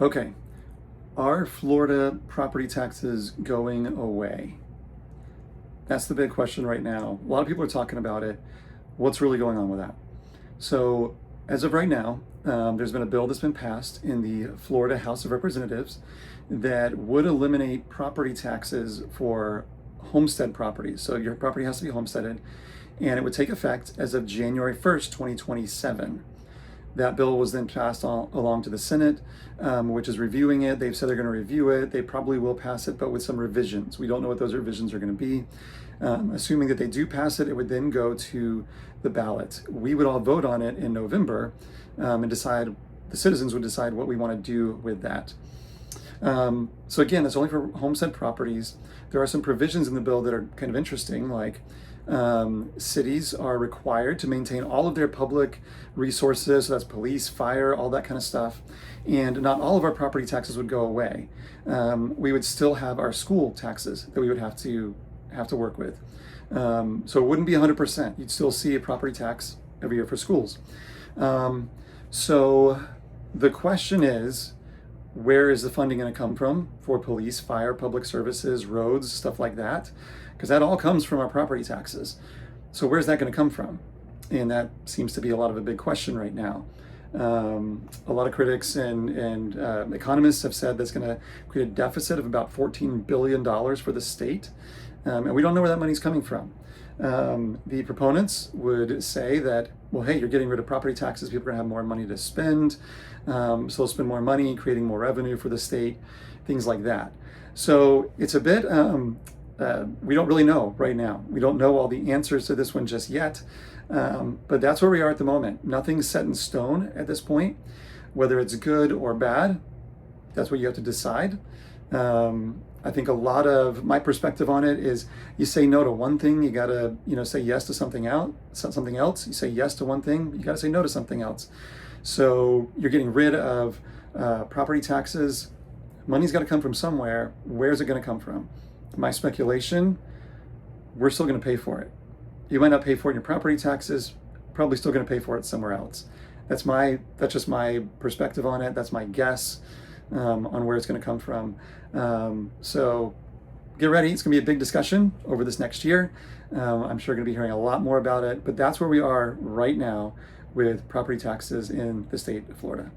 Okay, are Florida property taxes going away? That's the big question right now. A lot of people are talking about it. What's really going on with that? So, as of right now, there's been a bill that's been passed in the Florida House of Representatives that would eliminate property taxes for homestead properties. So, your property has to be homesteaded, and it would take effect as of January 1st, 2027. That bill was then passed along to the Senate, which is reviewing it. They've said they're going to review it. They probably will pass it, but with some revisions. We don't know what those revisions are going to be. Assuming that they do pass it, it would then go to the ballot. We would all vote on it in November and decide, the citizens would decide what we want to do with that. So again, that's only for homestead properties. There are some provisions in the bill that are kind of interesting, like cities are required to maintain all of their public resources, so that's police, fire, all that kind of stuff. And not all of our property taxes would go away. We would still have our school taxes that we would have to work with. So it wouldn't be 100%. You'd still see a property tax every year for schools. So the question is, where is the funding going to come from for police, fire, public services, roads, stuff like that? Because that all comes from our property taxes. So where's that going to come from? And that seems to be a lot of a big question right now. A lot of critics and economists have said that's going to create a deficit of about $14 billion for the state. And we don't know where that money's coming from. The proponents would say that, well, hey, you're getting rid of property taxes, people are going to have more money to spend, so they'll spend more money, creating more revenue for the state, things like that. So it's a bit, we don't really know right now. We don't know all the answers to this one just yet, but that's where we are at the moment. Nothing's set in stone at this point. Whether it's good or bad, that's what you have to decide. I think a lot of my perspective on it is you say no to one thing, you gotta, say yes to something else. You say yes to one thing, you gotta say no to something else. So you're getting rid of property taxes. Money's gotta come from somewhere. Where's it gonna come from? My speculation, we're still gonna pay for it. You might not pay for it in your property taxes, probably still gonna pay for it somewhere else. That's just my perspective on it. That's my guess. On where it's going to come from. So get ready. It's going to be a big discussion over this next year. I'm sure going to be hearing a lot more about it, but that's where we are right now with property taxes in the state of Florida.